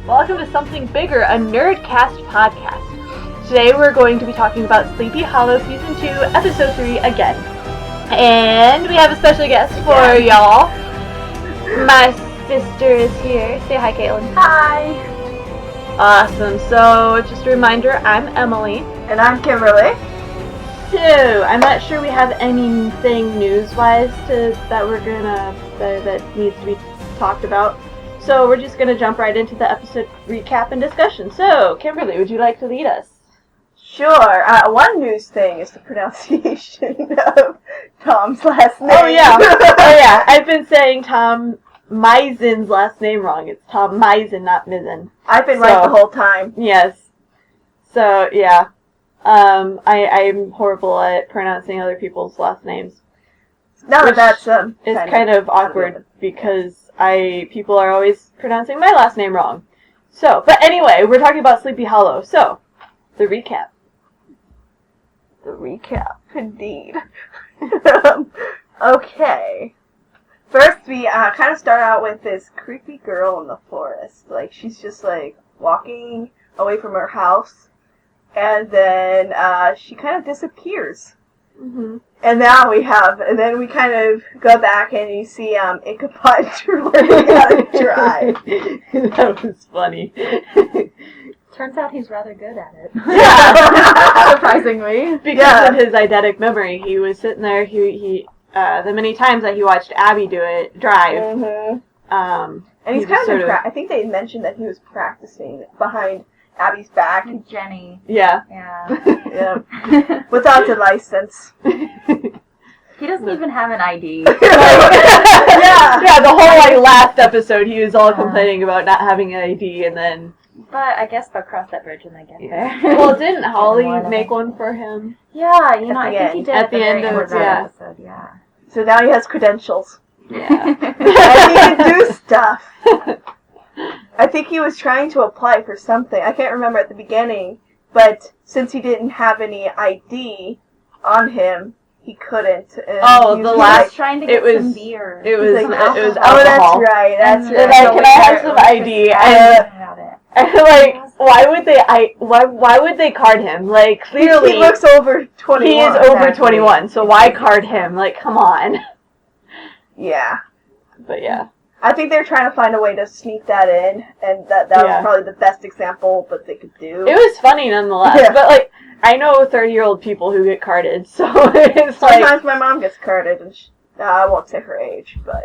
Welcome to Something Bigger, a Nerdcast podcast. Today we're going to be talking about Sleepy Hollow Season 2, Episode 3 again. And we have a special guest for y'all. My sister is here. Say hi, Caitlin. Hi. Awesome. So, just a reminder, I'm Emily. And I'm Kimberly. So, I'm not sure we have anything news-wise that needs to be talked about. So, we're just going to jump right into the episode recap and discussion. So, Kimberly, would you like to lead us? Sure. One news thing is the pronunciation of Tom's last name. Oh, yeah. I've been saying Tom Mizen's last name wrong. It's Tom Mizen, not Mizen. I've been right the whole time. Yes. So, yeah. I'm horrible at pronouncing other people's last names. No, that's it's kind of awkward because people are always pronouncing my last name wrong. So, but anyway, we're talking about Sleepy Hollow. So, the recap. The recap, indeed. Okay. First, we kind of start out with this creepy girl in the forest. Like, she's just, like, walking away from her house, and then she kind of disappears. Mm-hmm. And then we kind of go back and you see Ichabod learning how to drive. That was funny. Turns out he's rather good at it. Yeah. Surprisingly. Because of his eidetic memory, he was sitting there, the many times that he watched Abby drive. Mm-hmm. And he's kind of I think they mentioned that he was practicing behind Abby's back. Jenny. Yeah. Yeah. Without a license. He doesn't even have an ID. Yeah, the whole last episode he was all complaining about not having an ID, and then... But I guess they'll cross that bridge when they get there. Well, didn't Holly make one for him? Yeah, I think he did at the end of the episode, yeah. So now he has credentials. Yeah. And he can do stuff. I think he was trying to apply for something. I can't remember at the beginning, but since he didn't have any ID on him, he couldn't. He was trying to get some beer. It was alcohol. Oh, that's right. That's right. Can I have some ID? Why would they card him? Like, clearly he looks over 21. He is over 21, so why card him? Like, come on. Yeah. But yeah. I think they're trying to find a way to sneak that in, and that was probably the best example that they could do. It was funny nonetheless, but I know 30-year-old people who get carded, so it's sometimes my mom gets carded, and I won't say her age, but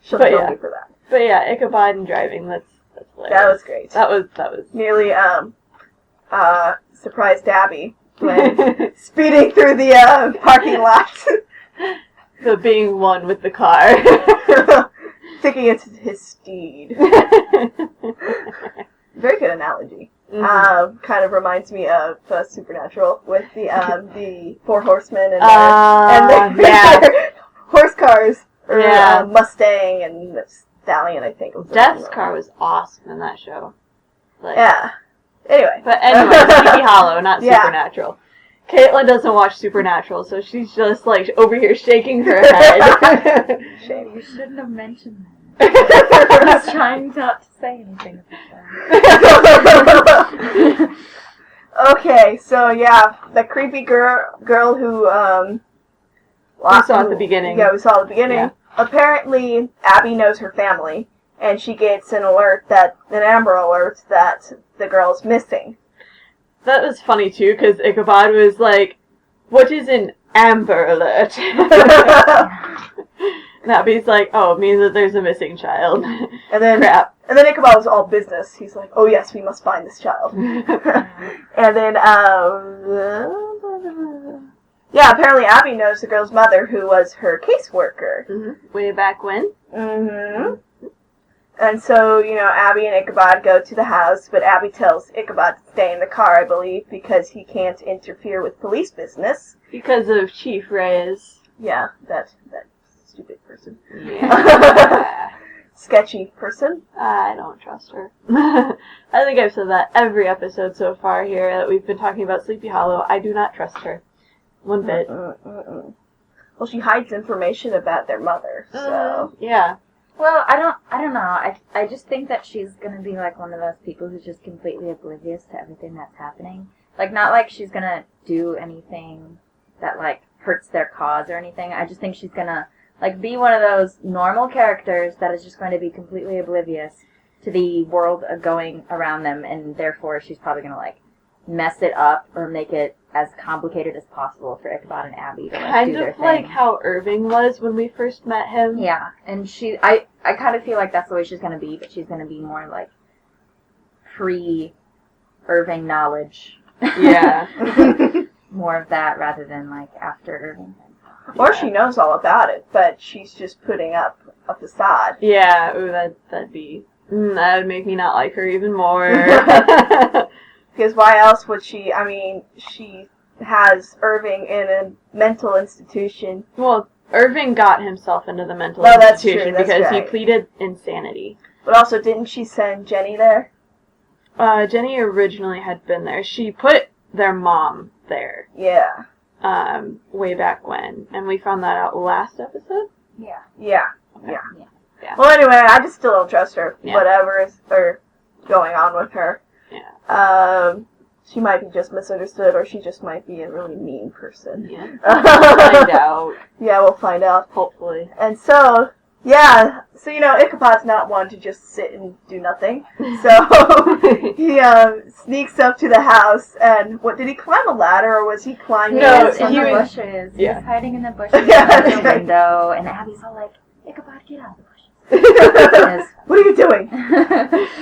she'll kill me for that. But yeah, Ichabod and driving, that's hilarious. That was great. That was nearly surprised Abby when speeding through the parking lot. The being one with the car. Thinking it's his steed. Very good analogy. Mm-hmm. Kind of reminds me of Supernatural with the four horsemen and their horse cars. Or, Mustang and Stallion, I think. Death's car was awesome in that show. Yeah. Anyway. But anyway, Sleepy Hollow, not Supernatural. Caitlin doesn't watch Supernatural, so she's just over here shaking her head. Shame. You shouldn't have mentioned that. I was trying not to say anything about that. Okay, so the creepy girl who we saw at the beginning. Yeah, we saw at the beginning. Yeah. Apparently, Abby knows her family, and she gets an Amber Alert that the girl is missing. That was funny, too, because Ichabod was like, what is an Amber Alert? And Abby's like, oh, it means that there's a missing child. And then, crap. And then Ichabod was all business. He's like, oh, yes, we must find this child. And then, apparently Abby knows the girl's mother, who was her caseworker. Mm-hmm. Way back when. Mm-hmm. And so, Abby and Ichabod go to the house, but Abby tells Ichabod to stay in the car, I believe, because he can't interfere with police business. Because of Chief Reyes. Yeah, that stupid person. Yeah. Sketchy person. I don't trust her. I think I've said that every episode so far here that we've been talking about Sleepy Hollow. I do not trust her. One bit. Well, she hides information about their mother, so... Yeah. Well, I don't know. I just think that she's gonna be like one of those people who's just completely oblivious to everything that's happening. Like, not like she's gonna do anything that, like, hurts their cause or anything. I just think she's gonna, like, be one of those normal characters that is just going to be completely oblivious to the world going around them, and therefore she's probably gonna, like, mess it up or make it as complicated as possible for Ichabod and Abby to, like, do their thing. Kind of like how Irving was when we first met him. Yeah, and I kind of feel like that's the way she's gonna be, but she's gonna be more, like, pre-Irving knowledge. Yeah. More of that rather than, like, after Irving. Or she knows all about it, but she's just putting up a facade. Yeah, ooh, that'd be... that would make me not like her even more. Because why else would she... I mean, she has Irving in a mental institution. Well, Irving got himself into the mental that's institution true, that's because right. he pleaded insanity. But also, didn't she send Jenny there? Jenny originally had been there. She put their mom there. Yeah. Way back when. And we found that out last episode? Yeah. Yeah. Okay. Yeah. Well, anyway, I just still don't trust her. Yeah. Whatever is going on with her. Yeah. She might be just misunderstood, or she just might be a really mean person. Yeah. We'll find out. Yeah, we'll find out. Hopefully. And so, yeah, so, Ichabod's not one to just sit and do nothing. So, he sneaks up to the house, and did he climb a ladder, or was he climbing? No, in the bushes. Yeah. He's hiding in the bushes Yeah, out that's the right. window, and Abby's all like, Ichabod, get out of the bushes. What are you doing?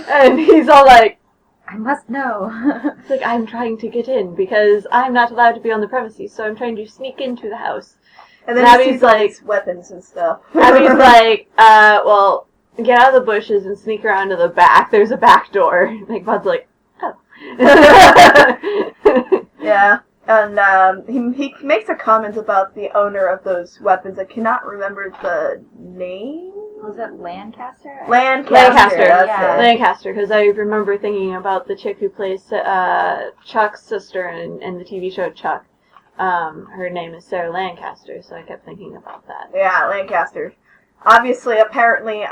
And he's all like, I must know. it's like, I'm trying to get in because I'm not allowed to be on the premises, so I'm trying to sneak into the house. And then And he Abby's sees all like- these weapons and stuff. Abby's like, well, get out of the bushes and sneak around to the back. There's a back door. Like, Bud's like, oh. Yeah, and he makes a comment about the owner of those weapons. I cannot remember the name. Was it Lancaster? Lancaster. That's yeah. it. Lancaster, because I remember thinking about the chick who plays Chuck's sister in the TV show Chuck. Her name is Sarah Lancaster, so I kept thinking about that. Yeah, Lancaster. Obviously, apparently,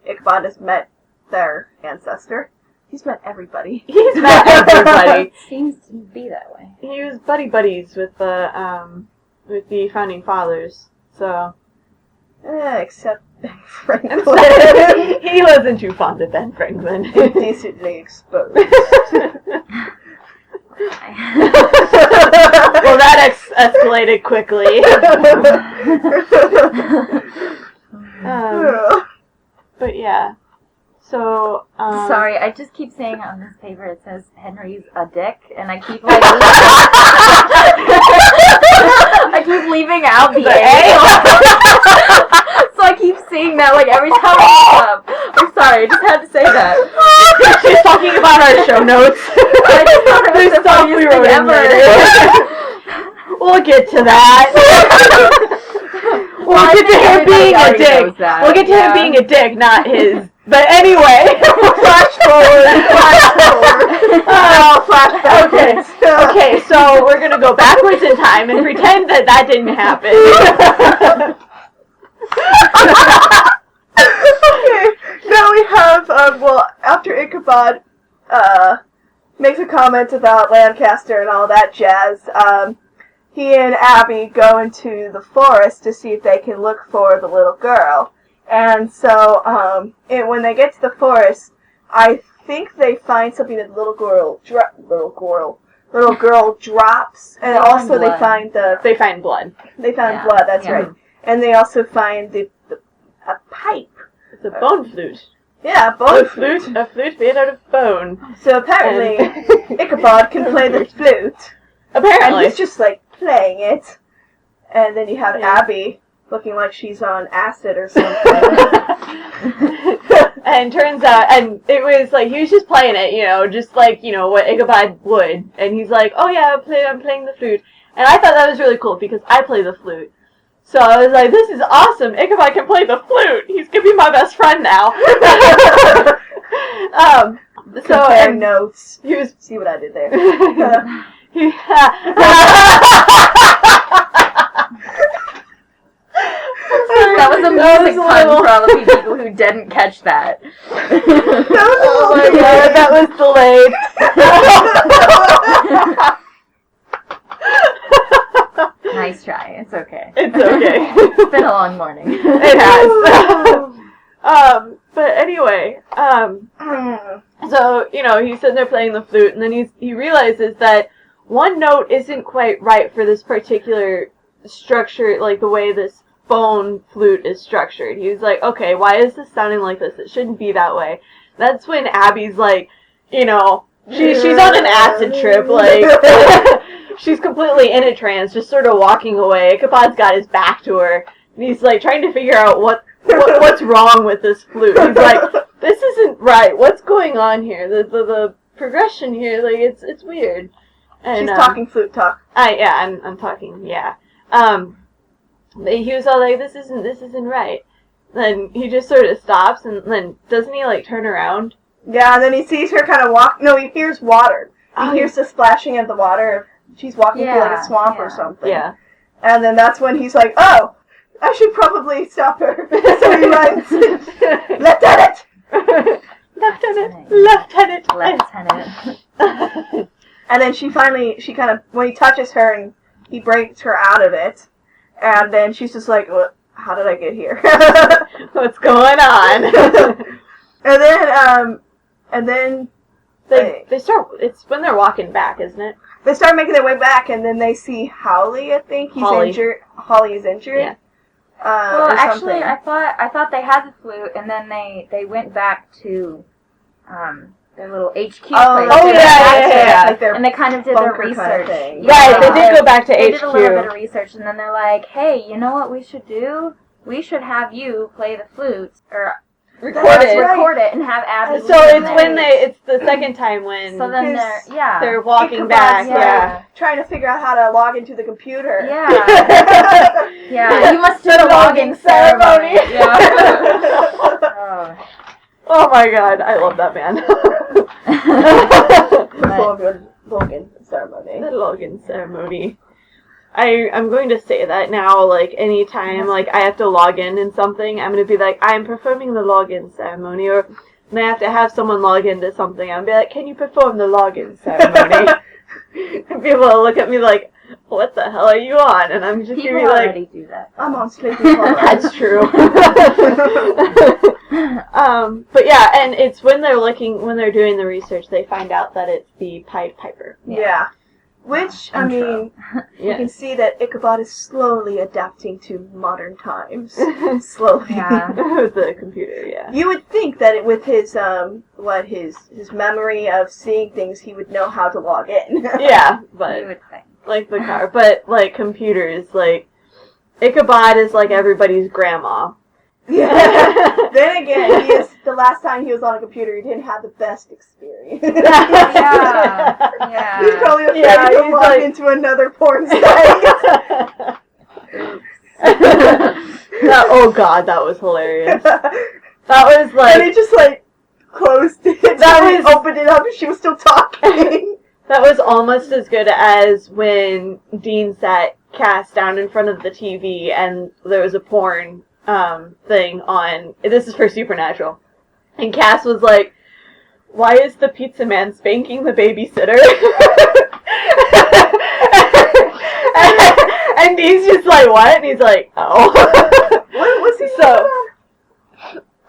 Ichabod has met their ancestor. He's met everybody. He's met everybody. Seems to be that way. He was buddies with the founding fathers, so... Except Ben Franklin. He wasn't too fond of Ben Franklin. Indecently exposed. Well, that escalated quickly. But yeah. So, Sorry, I just keep saying on this paper it says Henry's a dick, and I keep like I keep leaving out the A. So I keep seeing that like every time I look up. I'm sorry, I just had to say that. She's talking about our show notes. I just thought it was the stuff we funniest wrote thing in ever. there. We'll get to that. We'll get to him being a dick. We'll get to him being a dick, not his. But anyway, flash forward. Oh, flashback. Okay, so we're gonna go backwards in time and pretend that didn't happen. Okay, now we have, after Ichabod makes a comment about Lancaster and all that jazz, he and Abby go into the forest to see if they can look for the little girl. And so, when they get to the forest, I think they find something that the little girl drops, and also they find They find blood. They found blood. That's right. And they also find a pipe. It's a bone flute. Yeah, A bone flute made out of bone. So apparently, Ichabod can play the flute, and Apparently. he's just like playing it. And then you have Abby looking like she's on acid or something. And turns out, and it was like, he was just playing it, just like, what Ichabod would. And he's like, oh yeah, I'm playing the flute. And I thought that was really cool because I play the flute. So I was like, this is awesome. Ichabod can play the flute. He's gonna be my best friend now. Compare notes. He was... See what I did there. That was a music pun for all the people who didn't catch that. Oh my god, that was delayed. Nice try. It's okay. It's okay. It's been a long morning. It has. But anyway, so, he's sitting there playing the flute, and then he realizes that one note isn't quite right for this particular structure, like the way this bone flute is structured. He's like, okay, why is this sounding like this? It shouldn't be that way. That's when Abby's like, she's on an acid trip, like, she's completely in a trance, just sort of walking away. Ichabod's got his back to her, and he's like trying to figure out what's wrong with this flute. He's like, this isn't right. What's going on here? The progression here, like, it's weird. And, she's talking flute talk. I'm talking, yeah. He was all like, this isn't right. Then he just sort of stops, and then doesn't he, like, turn around? Yeah, and then he sees her kind of walk. No, he hears water. He hears the splashing of the water. She's walking through like a swamp or something. Yeah. And then that's when he's like, oh, I should probably stop her. So he runs. Lieutenant! Lieutenant. And then when he touches her and he breaks her out of it, and then she's just like, what? How did I get here? What's going on? And then they start. It's when they're walking back, isn't it? They start making their way back, and then they see Holly. I think he's injured. Holly is injured. Yeah. Well, actually, I thought they had the flute, and then they went back to their little HQ place. Oh yeah. Like and they kind of did their research. Kind of thing. Right, they did go back to HQ. They did a little bit of research, and then they're like, hey, you know what we should do? We should have you play the flute, or record it, and have Abby. So it's the second time when. So then they're walking back. Yeah. Trying to figure out how to log into the computer. Yeah. Yeah. You must do the login ceremony. Yeah. Oh my god, I love that man. The login ceremony. The login ceremony. I'm going to say that now, like, anytime, like, I have to log in something, I'm going to be like, I'm performing the login ceremony, or when I have to have someone log into something, I'm going to be like, can you perform the login ceremony? And people will look at me like, what the hell are you on? And I'm just going to be like, already do that. I'm on Sleepy Hollow. That's true. But yeah, and it's when they're doing the research, they find out that it's the Pied Piper. Yeah. Which, I mean, you can see that Ichabod is slowly adapting to modern times. Slowly. Yeah. With the computer, yeah. You would think that with his memory of seeing things, he would know how to log in. Yeah, but, You would think. like the car, but, like, computers, like, Ichabod is like everybody's grandma. Yeah. Then again, the last time he was on a computer, he didn't have the best experience. Yeah. He's probably afraid to log into another porn site. Oh god, that was hilarious. That was like... And he just, like, closed it. Opened it up and she was still talking. That was almost as good as when Dean sat Cass down in front of the TV and there was a porn thing on. This is for Supernatural. And Cass was like, why is the pizza man spanking the babysitter? and Dean's just like, what? And he's like, oh. What's he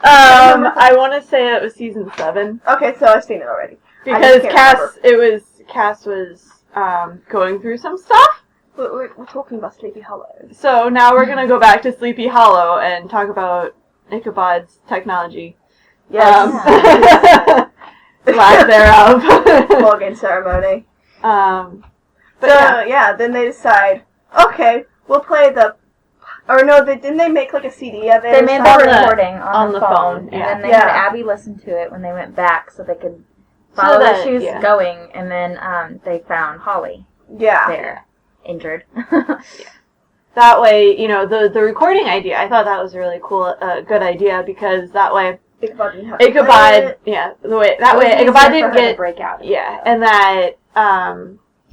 I want to say it was season 7. Okay, so I've seen it already. Because Cass was going through some stuff. We're talking about Sleepy Hollow. So now we're going to go back to Sleepy Hollow and talk about Ichabod's technology. Yes. Lack thereof. Login ceremony. Then they decide, okay, we'll play didn't they make like a CD of it? They made the recording on the phone. Yeah. And then they had Abby listen to it when they went back so they could follow where she was going, and then they found Holly there, injured. That way, the recording idea, I thought that was a really cool, good idea, because that way Ichabod didn't have Ichabod didn't get break out. Yeah, and that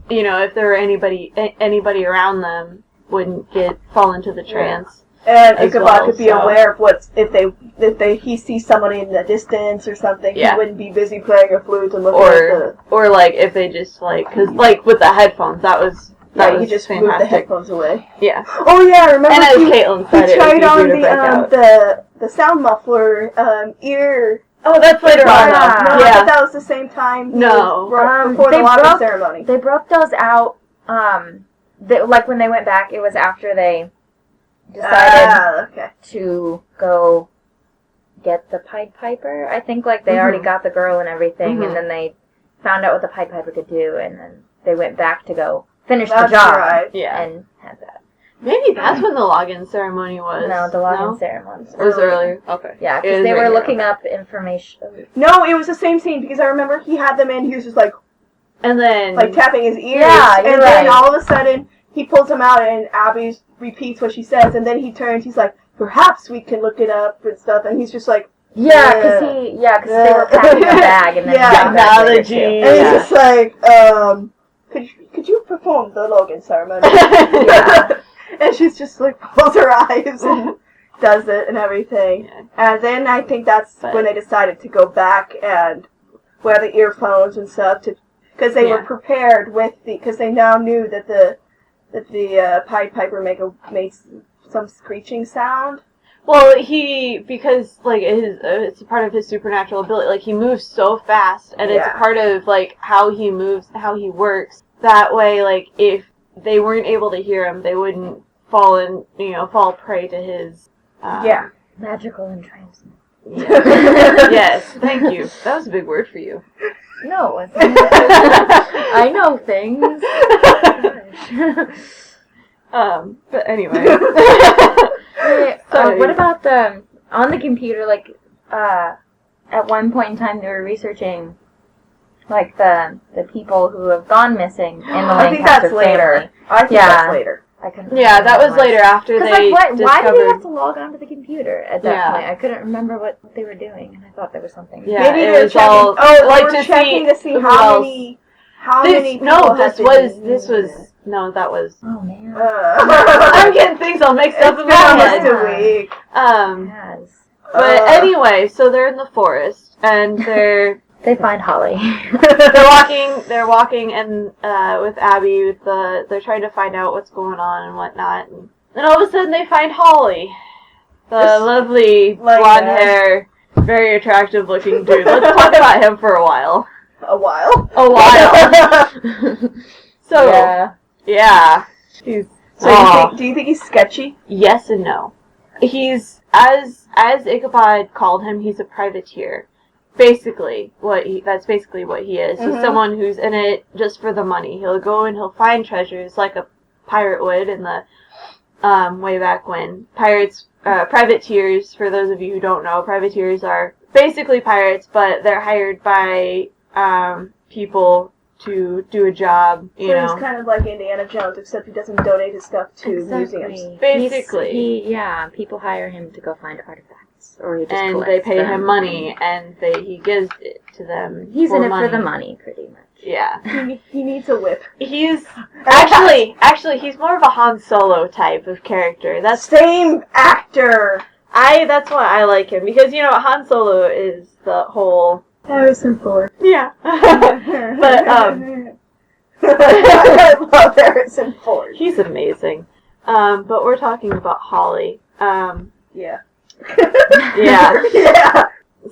if there were anybody around them, wouldn't fall into the trance. And as Ichabod well, could be so. aware of he sees somebody in the distance or something, Yeah. he wouldn't be busy playing a flute and looking or like if they just like, cause like with the headphones, that was he just fantastic. moved the headphones away. Yeah. Oh yeah, remember? And as Caitlin said, he it would tried be on easier to break out. the sound muffler ear. Oh, that's later on. No, Yeah. I thought that was the same time. No. Before the locking ceremony. They broke those out. Like when they went back, it was after they decided to go get the Pied Piper. I think like they already got the girl and everything, and then they found out what the Pied Piper could do, and then they went back to go finish the job. Right. Yeah. And had that. Maybe that's when the login ceremony was. No, the login ceremony was earlier. Okay. Yeah, because they were looking up information. No, it was the same scene because I remember he had them in. He was just like, and then like tapping his ears. Yeah, and then all of a sudden he pulls them out, and Abby repeats what she says, and then he turns. He's like, perhaps we can look it up and stuff, and he's just like. Yeah, because they were packing a bag, and then technology. And he's just like, could you perform the login ceremony? And she's just like close her eyes and does it and everything. Yeah. And then I think that's when they decided to go back and wear the earphones and stuff because they were prepared because they now knew that the Pied Piper made some screeching sound. Well, because like it's a part of his supernatural ability. Like he moves so fast, and it's a part of like how he moves, how he works. That way, like if they weren't able to hear him, they wouldn't fall prey to his. Magical entrancement. Yeah. Yes, thank you. That was a big word for you. No, it wasn't. I know things. But anyway. What about on the computer? Like, at one point in time, they were researching, like the people who have gone missing in the Lancaster family. I think that's later. That was later after they discovered. Why did they have to log onto the computer at that point? I couldn't remember what they were doing, and I thought there was something. Yeah, maybe it was all like to see how many people that was. Oh man. I'm getting things all mixed up in my head. Almost a week. But anyway, so they're in the forest and they find Holly. They're walking and with Abby they're trying to find out what's going on and whatnot, and then all of a sudden they find Holly, the lovely blonde hair, very attractive looking dude. Let's talk about him for a while. So yeah. Do you think he's sketchy? Yes and no. He's as Ichabod called him, he's a privateer. That's basically what he is. He's someone who's in it just for the money. He'll go and he'll find treasures like a pirate would in the way back when. Privateers, for those of you who don't know, privateers are basically pirates, but they're hired by people to do a job, you know. He's kind of like Indiana Jones, except he doesn't donate his stuff to museums. Basically. People hire him to go find artifacts, or he just and collects they pay them. him money, and he gives it to them. He's for in it money. for the money, pretty much. Yeah. He needs a whip. He's actually he's more of a Han Solo type of character. That's same actor. That's why I like him, because Han Solo is the whole Harrison Ford. Yeah. But I love Harrison Ford. He's amazing. But we're talking about Holly. Yeah.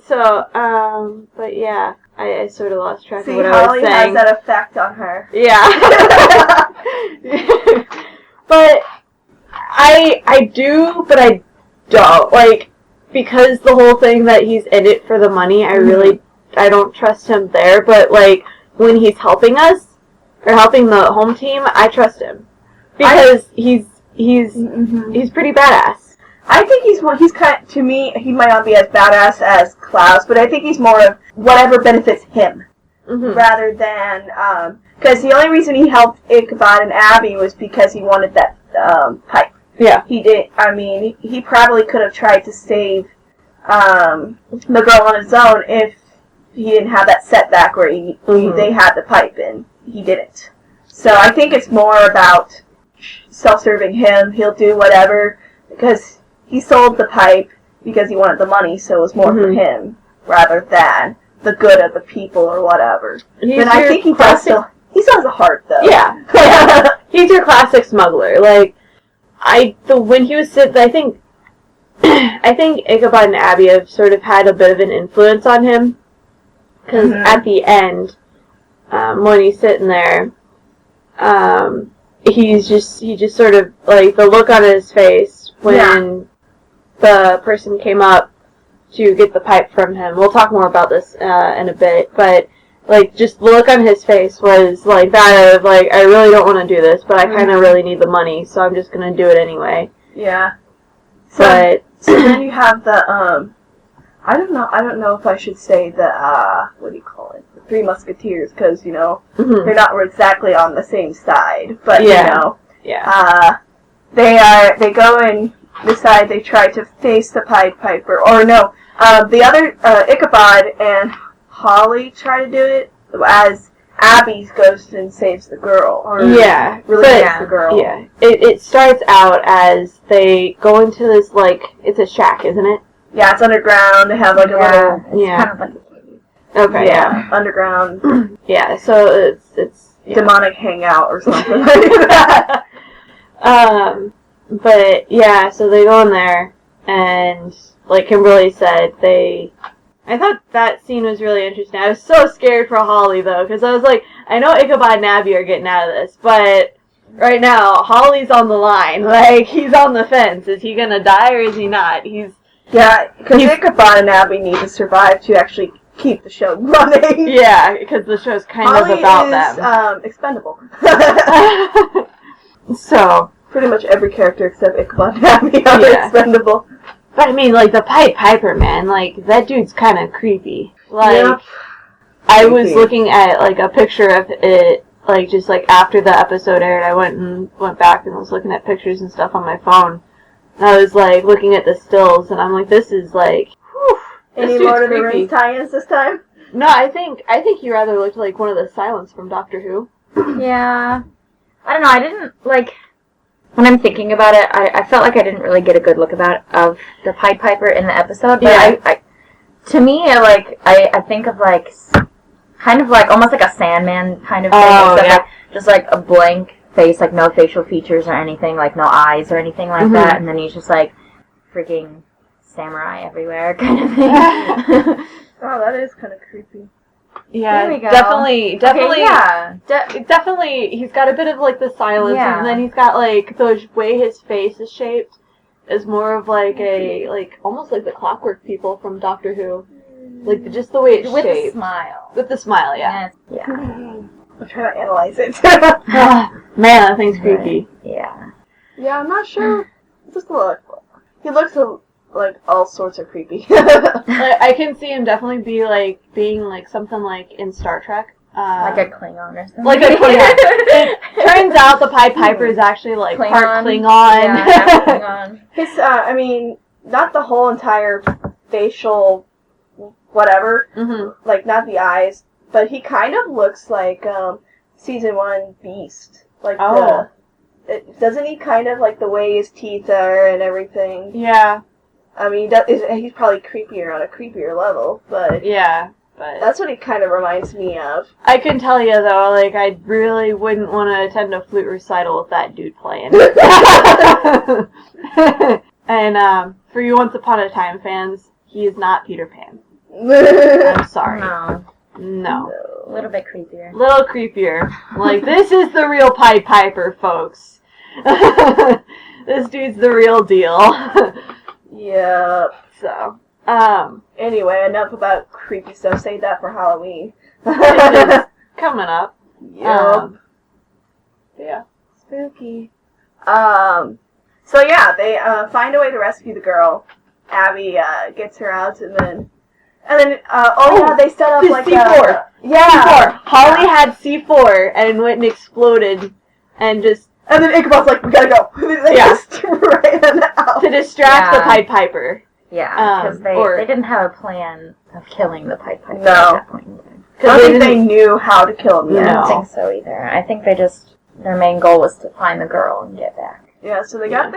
So, but yeah, I sort of lost track of what Holly I was saying. has that effect on her. Yeah. But I do, but I don't. Like, because the whole thing that he's in it for the money, I don't trust him there. But, like, when he's helping us, or helping the home team, I trust him. Because he's pretty badass. I think he's kind of, to me, he might not be as badass as Klaus, but I think he's more of whatever benefits him. Rather than, because the only reason he helped Ichabod and Abby was because he wanted that pipe. Yeah. He probably could have tried to save the girl on his own if he didn't have that setback where they had the pipe and he didn't. So I think it's more about self-serving him. He'll do whatever because he sold the pipe because he wanted the money, so it was more for him rather than the good of the people or whatever. Then I think he still has a heart, though. Yeah. He's your classic smuggler. Like, when he was sitting, I think Ichabod and Abby have sort of had a bit of an influence on him. Because at the end, when he's sitting there, he just sort of, like, the look on his face when the person came up to get the pipe from him. We'll talk more about this in a bit, but, like, just the look on his face was, like, that of, like, I really don't want to do this, but I kind of really need the money, so I'm just going to do it anyway. Yeah. So then you have the, I don't know if I should say the, what do you call it? The Three Musketeers, because, you know, they're not exactly on the same side, but, you know. Yeah. They go and decide they try to face the Pied Piper, or no, the other, Ichabod and Holly try to do it, as Abby goes and saves the girl, or releases the girl. Yeah, it starts out as they go into this, like, it's a shack, isn't it? Yeah, it's underground. They have, like, a little... Kind of like okay, yeah. Underground. Yeah, so it's demonic hangout or something like that. But, yeah, so they go in there, and, like Kimberly said, I thought that scene was really interesting. I was so scared for Holly, though, because I was like, I know Ichabod and Abby are getting out of this, but right now, Holly's on the line. Like, he's on the fence. Is he gonna die or is he not? Yeah, because Ichabod and Abby need to survive to actually keep the show running. Yeah, because the show's kind of about them. Holly is expendable. So, pretty much every character except Ichabod and Abby are expendable. But I mean, like, the Pied Piper, man, like, that dude's kind of creepy. Like, I was looking at, like, a picture of it, like, just, like, after the episode aired, I went back and was looking at pictures and stuff on my phone. And I was, like, looking at the stills, and I'm like, this is, like, whew, Any Lord of the Rings tie-ins this time? No, I think he rather looked like one of the Silents from Doctor Who. Yeah. I don't know, I didn't, like... When I'm thinking about it, I felt like I didn't really get a good look of the Pied Piper in the episode. But to me, I think of, like, kind of like, almost like a Sandman kind of thing. Like, just like a blank face, like no facial features or anything, like no eyes or anything like that. And then he's just like freaking samurai everywhere kind of thing. Oh, that is kind of creepy. Yeah, there we go. definitely. Okay, yeah. Definitely, he's got a bit of, like, the silence, and then he's got, like, the way his face is shaped is more of, like, almost like the Clockwork People from Doctor Who. Like, just the way it's shaped. With the smile. With the smile, yeah. Yeah. I'm trying to analyze it. Man, that thing's creepy. Yeah. Yeah, I'm not sure. Just look. He looks like all sorts of creepy. I can see him definitely being like something like in Star Trek. Like a Klingon or something. Like a Klingon. It turns out the Pied Piper is actually like part Klingon. Yeah, half Klingon. His, I mean, not the whole entire facial whatever, like not the eyes, but he kind of looks like season 1 Beast. Like doesn't he kind of like the way his teeth are and everything? Yeah. I mean, he's probably creepier on a creepier level, but... Yeah, but... That's what he kind of reminds me of. I can tell you, though, like, I really wouldn't want to attend a flute recital with that dude playing. And, for you Once Upon a Time fans, he is not Peter Pan. I'm sorry. No. A little bit creepier. Little creepier. Like, this is the real Pied Piper, folks. This dude's the real deal. Yeah. So, anyway, enough about creepy stuff. Save that for Halloween. Coming up. Yep. Yeah. Spooky. So yeah, they find a way to rescue the girl. Abby gets her out, and then they set up like C4. C4. Holly had C4 and went and exploded, and then Ichabod's like, we gotta go. They just ran out. To distract the Pied Piper. Yeah, because they didn't have a plan of killing the Pied Piper at that point in time. I don't think they knew how to kill him. I don't think so either. I think their main goal was to find the girl and get back. Yeah, so they got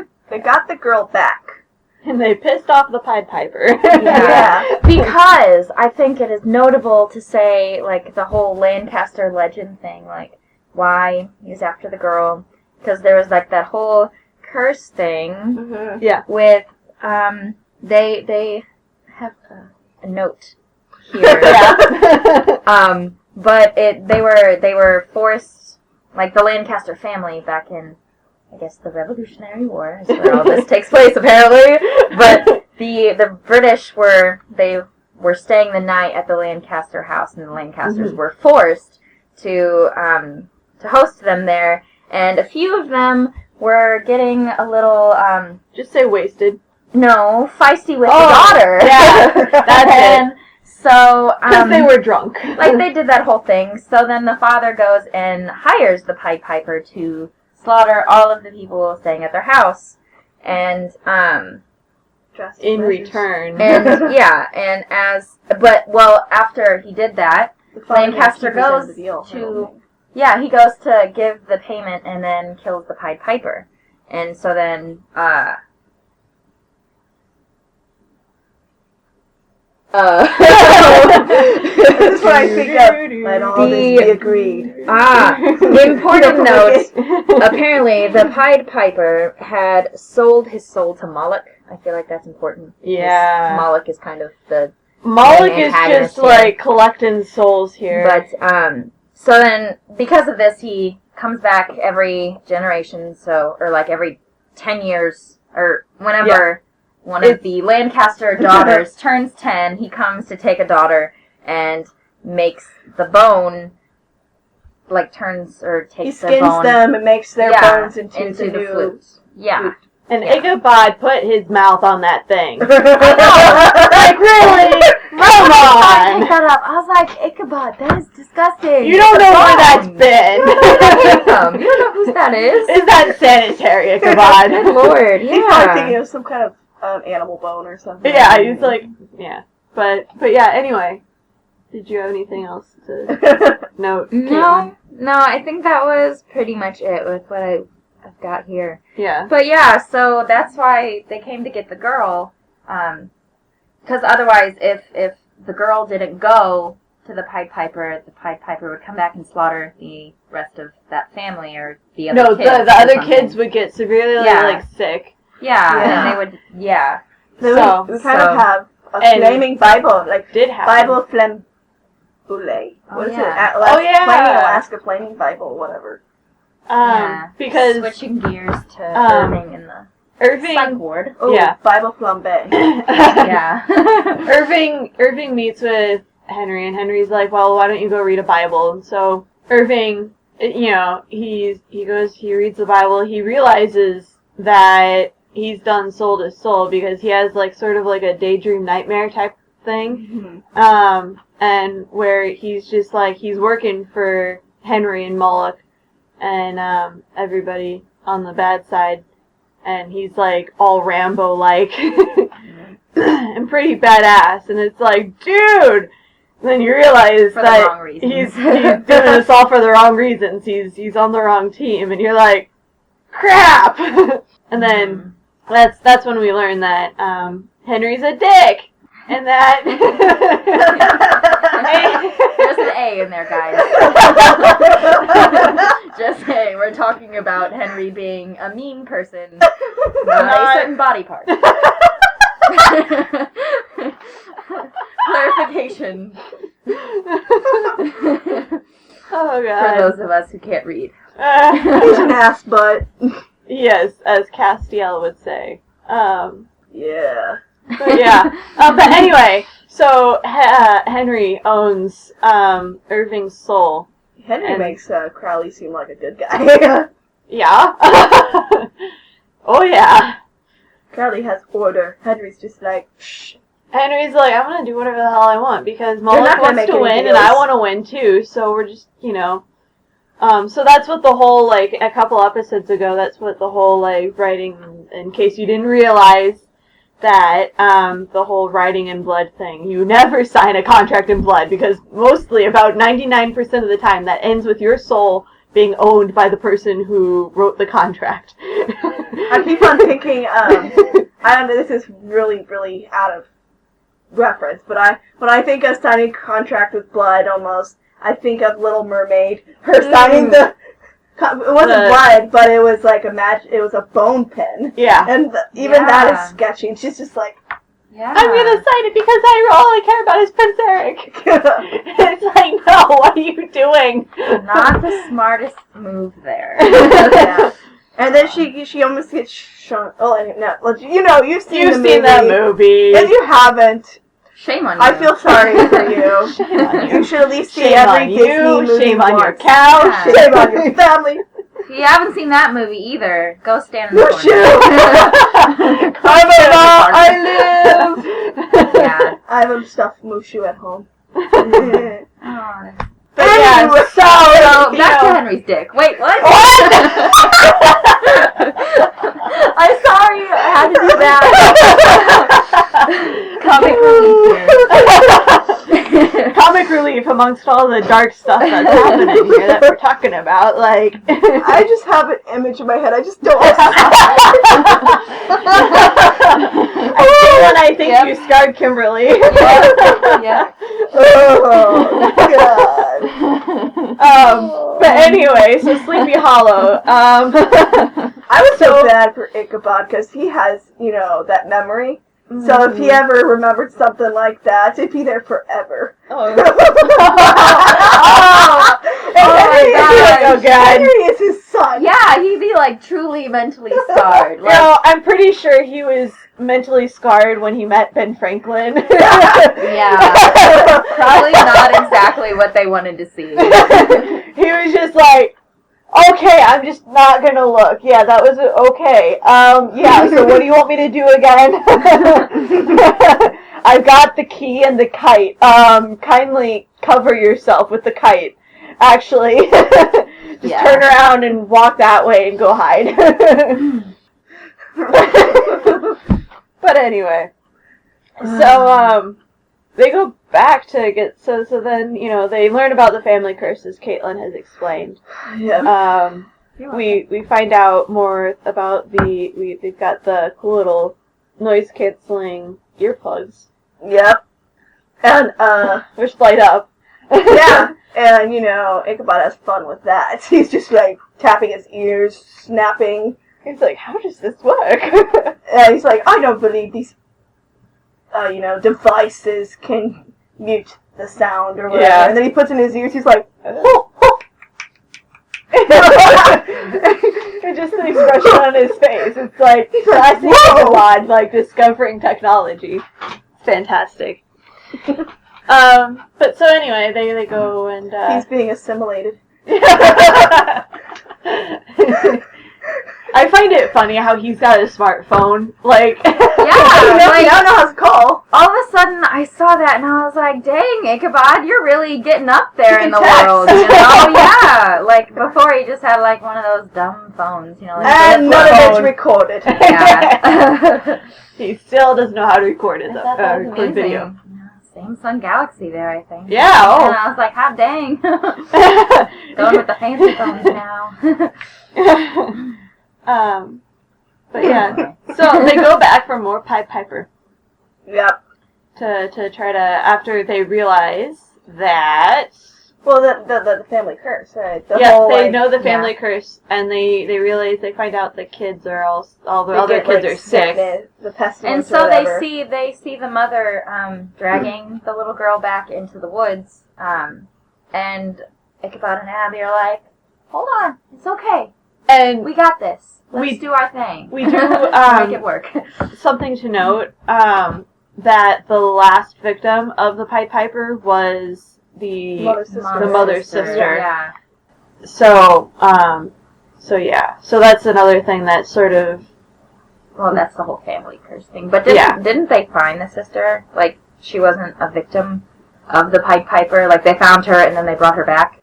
the girl back. And they pissed off the Pied Piper. Yeah. Because I think it is notable to say, like, the whole Lancaster legend thing, like, why he's after the girl. Because there was, like, that whole curse thing Mm-hmm. Yeah. with, they have a note here. Yeah. But they were forced, like, the Lancaster family back in, I guess, the Revolutionary War is where all this takes place, apparently. But the British were staying the night at the Lancaster house, and the Lancasters were forced to host them there. And a few of them were getting a little Just say wasted. feisty with the daughter. Yeah, that's and it. So Because they were drunk. like they did that whole thing. So then the father goes and hires the Pied Piper to slaughter all of the people staying at their house, and In return. and yeah, and after he did that, Lancaster goes he goes to give the payment and then kills the Pied Piper, and so then This is what I think of. Let all this be agreed. Important note. Apparently, the Pied Piper had sold his soul to Moloch. I feel like that's important. Yeah. Moloch is kind of the Moloch main is antagonist just here. like collecting souls here. But so then because of this, he comes back every generation, or like every 10 years or whenever. One of the Lancaster daughters turns 10. He comes to take a daughter and makes the bone, like takes the bone. He skins them and makes their bones into the new flute. Yeah. flute. And Ichabod put his mouth on that thing. I know! Like, really? Come I on! picked that up. I was like, Ichabod, that is disgusting. You don't know where that's been. You don't know whose that is. Is that sanitary, Ichabod? Good Lord, He's probably yeah. thinking of some kind of animal bone or something. Yeah, he's like, yeah. But yeah, anyway. Did you have anything else to note? No, I think that was pretty much it with what I've got here. Yeah. But yeah, so that's why they came to get the girl. Because otherwise, if the girl didn't go to the Pied Piper would come back and slaughter the rest of that family or the other No, kids. the other kids would get severely sick. Yeah, and they would, So we kind of have a and flaming Bible, like did happen. Bible flamboulet. What is it? Flaming Alaska Flaming Bible, whatever. Because switching gears to Irving in the psych ward. Oh, yeah. Bible flambe. Yeah. Irving meets with Henry, and Henry's like, well, why don't you go read a Bible? And so Irving, he reads the Bible. He realizes that he's done soul to soul because he has like sort of like a daydream nightmare type thing. Mm-hmm. And where he's just like, he's working for Henry and Moloch and everybody on the bad side, and he's like all Rambo-like and pretty badass, and it's like, dude! And then you realize that he's doing this all for the wrong reasons. He's on the wrong team, and you're like, crap! And then that's when we learn that Henry's a dick, and that there's an A in there, guys. Just saying, we're talking about Henry being a mean person, not a certain body part. Clarification. Oh god. For those of us who can't read. He's an ass butt. Yes, as Castiel would say. Yeah. But yeah. But anyway, so Henry owns Irving's soul. Henry makes Crowley seem like a good guy. Yeah. Oh yeah. Crowley has order. Henry's just like, shh. Henry's like, I'm gonna do whatever the hell I want because Moloch wants to win and I want to win too. So we're just, so that's what the whole, like, a couple episodes ago, that's what the whole, like, writing, in case you didn't realize that, the whole writing in blood thing. You never sign a contract in blood because mostly about 99% of the time that ends with your soul being owned by the person who wrote the contract. I keep on thinking, I don't know, this is really, really out of reference, but when I think of signing a contract with blood, almost, I think of Little Mermaid. Her signing it wasn't blood, but it was like it was a bone pen. Yeah. And even that is sketchy. And she's just like, yeah. I'm gonna sign it because all I care about is Prince Eric. It's like, no, what are you doing? Not the smartest move there. Yeah. And then she almost gets shown. Oh, no, you've seen the movie. You've seen that movie. If you haven't, shame on you. I feel sorry for you. Shame on you. You should at least see Shame every on Disney you. movie Shame on once. your couch. Yeah. Shame on your family. If you haven't seen that movie either, go stand in the corner. I'm about, I live. Yeah. I have a stuffed Mushu at home. Oh. But yeah, so back to Henry's dick. Wait, what? I'm sorry, I had to do that. Comic relief amongst all the dark stuff that's happening here that we're talking about. Like, I just have an image in my head. I just don't. when I think you scarred Kimberly. Yeah. Oh God. But anyway, so Sleepy Hollow. I was so bad for Ichabod because he has, that memory. So if he ever remembered something like that, it'd be there forever. Oh Henry, my God. Henry is his son. Yeah, he'd be like truly mentally scarred. Like, No, I'm pretty sure he was mentally scarred when he met Ben Franklin. yeah. Probably not exactly what they wanted to see. He was just like, okay, I'm just not gonna look. Yeah, that was okay. Yeah, so what do you want me to do again? I've got the key and the kite. Kindly cover yourself with the kite. Actually, just turn around and walk that way and go hide. But anyway, so, they go back to get, so then, they learn about the family curse, as Caitlin has explained. Yeah. We find out more about they've got the cool little noise-canceling earplugs. Yep. And, which light up. yeah. And, Ichabod has fun with that. He's just, like, tapping his ears, snapping. He's like, how does this work? And he's like, I don't believe these, devices can mute the sound or whatever. Yeah. And then he puts in his ears, he's like, It's just the expression on his face. It's like, classic Ichabod, like, discovering technology. It's fantastic. But so anyway, they go and, he's being assimilated. I find it funny how he's got a smartphone. Like, Yeah, I don't know how to call. all of a sudden I saw that and I was like, dang, Ichabod, you're really getting up there in the text. world. Yeah. Like, before he just had, like, one of those dumb phones, like And a none of flip it's phone. recorded. Yeah. he still doesn't know how to record it, I though. thought that was Record amazing. video. Samsung Galaxy there, I think. Yeah, oh. And I was like, hot dang. Going with the fancy phones now. But yeah, so they go back for more Pied Piper Yep. to try to, after they realize that, Well, the family curse, right? The they whole, know the family curse, and they realize, they find out the kids are all the they other get, kids like, are sick. The pestilence And or so whatever. they see the mother dragging the little girl back into the woods, and Ichabod and Abby are like, hold on, it's okay, And we got this. Let's We- do our thing. we do make it work. something to note, that the last victim of the Pied Piper was the Mother's sister. the mother's sister. Yeah. So yeah. So that's another thing that sort of, Well, that's the whole family curse thing. But didn't they find the sister? Like, she wasn't a victim of the Pied Piper? Like, they found her and then they brought her back?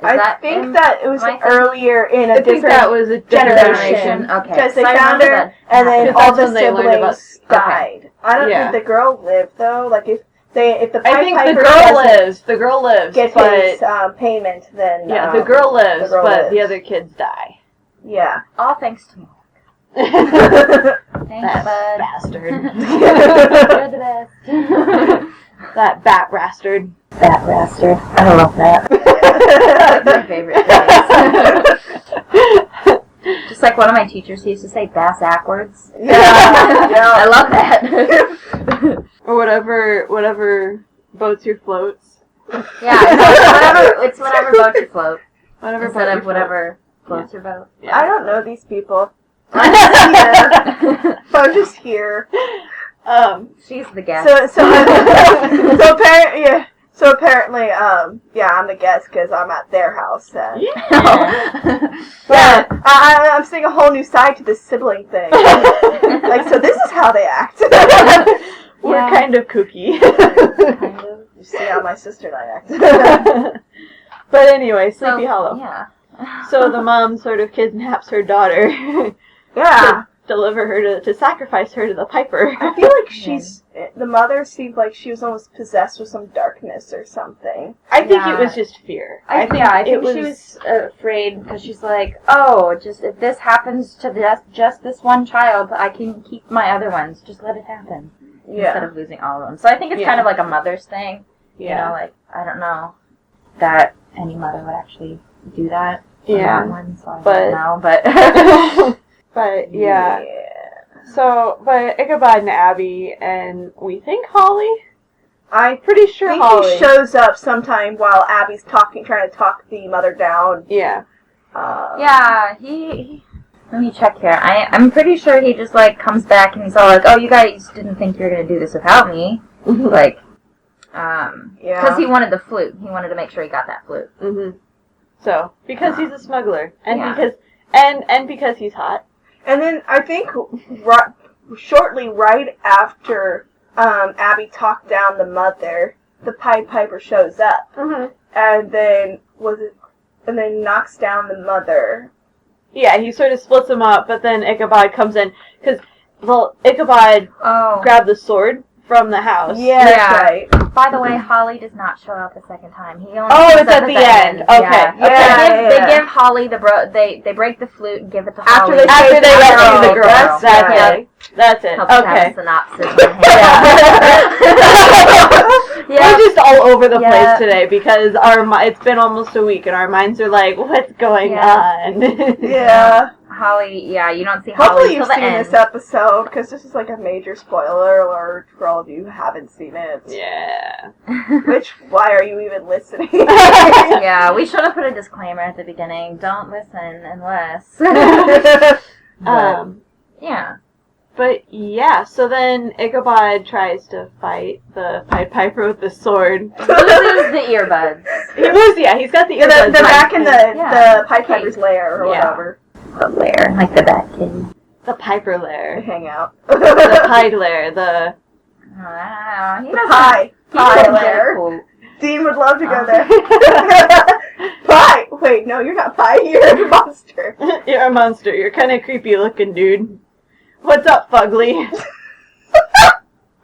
I think that it was am I thinking- earlier in a I think different that was a generation. Okay. Because they So I found remember her, that and then happened. all That's the when they learned about- siblings died. I don't Yeah. think the girl lived though. Like if the Pied I think Piper the girl doesn't lives. The girl lives, get but his payment, then yeah, the girl lives, the girl but the lives. other kids die. Yeah. All thanks to Mark. Thanks, That bud. bastard. You're the best. That bat bastard. Bat bastard. I love that. That's my favorite thing. Just like one of my teachers, he used to say bass backwards. Yeah. I love that. Or whatever boats your floats. Yeah, it's whatever boat you float. Whatever Instead boat of you whatever floats your boat. Yeah. I don't know these people. I'm just here. She's the guest. So apparently, I'm the guest because I'm at their house. And, Yeah. I'm seeing a whole new side to this sibling thing. Like, so this is how they act. We're kind of kooky. Kind of. You see how my sister and I act. But anyway, Sleepy Hollow. Yeah. So the mom sort of kidnaps her daughter Yeah. to deliver her to sacrifice her to the Piper. I feel like the mother seemed like she was almost possessed with some darkness or something. I think it was just fear. I think she was afraid because she's like, oh, just if this happens to just this one child, I can keep my other ones. Just let it happen. Yeah. Instead of losing all of them. So I think it's kind of like a mother's thing. Yeah. You know, like, I don't know that any mother would actually do that. Yeah. That one, so I But- don't know, but... But yeah. So, but Ichabod and Abby, and we think Holly? I'm Pretty sure think Holly. he shows up sometime while Abby's trying to talk the mother down. Yeah. Yeah, he... Let me check here. I'm pretty sure he just, like, comes back and he's all like, oh, you guys didn't think you were going to do this without me. Like, because he wanted the flute. He wanted to make sure he got that flute. Mm-hmm. So, because he's a smuggler, and Yeah. because he's hot. And then I think shortly right after Abby talked down the mother, the Pied Piper shows up, and then knocks down the mother. Yeah, he sort of splits them up, but then Ichabod comes in because Ichabod grabbed the sword from the house. Yeah, that's right. By the way, Holly does not show up the second time. He only Oh, shows it's up at the end. Okay. Yeah. They give Holly they break the flute and give it to Holly. After they rescue the girl. That's it. Helps have Okay. a synopsis. We're just all over the place today because it's been almost a week and our minds are like, what's going on? Yeah. Holly, you don't see Holly Hopefully till you've the seen end. this episode, because this is like a major spoiler alert for all of you who haven't seen it. Yeah. Why are you even listening? Yeah, we should have put a disclaimer at the beginning. Don't listen unless. Yeah. But yeah, so then Ichabod tries to fight the Pied Piper with the sword. Loses the earbuds. He's got the earbuds. They're back in the Yeah. Pied Piper's lair or whatever. The lair, like the Bat Kid. The Piper They lair. hang out. The Pied lair. The... Pie lair. Cool. Dean would love to go there. Pie! Wait, no, you're not Pie. You're a monster. You're a monster. You're kind of creepy looking, dude. What's up, Fugly?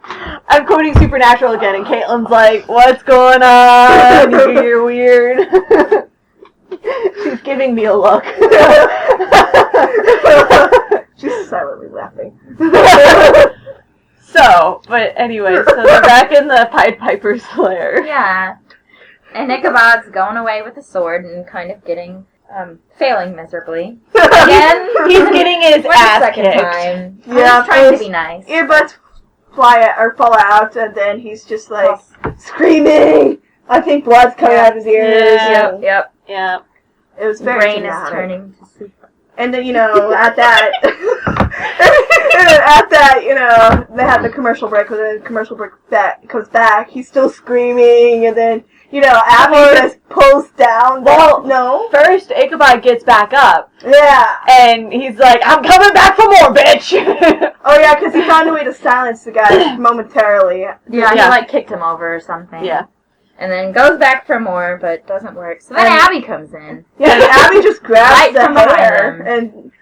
I'm quoting Supernatural again, and Caitlin's like, what's going on? You're weird. She's giving me a look. She's silently laughing. So, but anyway, so they're back in the Pied Piper's lair. Yeah. And Ichabod's going away with the sword and kind of failing miserably. Again, He's getting his for the ass second kicked. time. Yeah, He's trying to be nice. Earbuds fall out, and then he's just like screaming. I think blood's coming out of his ears. Yeah. and Yep. Yeah. It was very Brain is dramatic. turning to soup. And then, at that, they have the commercial break. When the commercial break comes back, he's still screaming, and then, Abby just pulls down. First, Ichabod gets back up, Yeah. and he's like, I'm coming back for more, bitch! Oh, yeah, because he found a way to silence the guy momentarily. Yeah, he kicked him over or something. Yeah. And then goes back for more, but doesn't work. So then Abby comes in. Yeah, and Abby just grabs Right the from behind hair him. and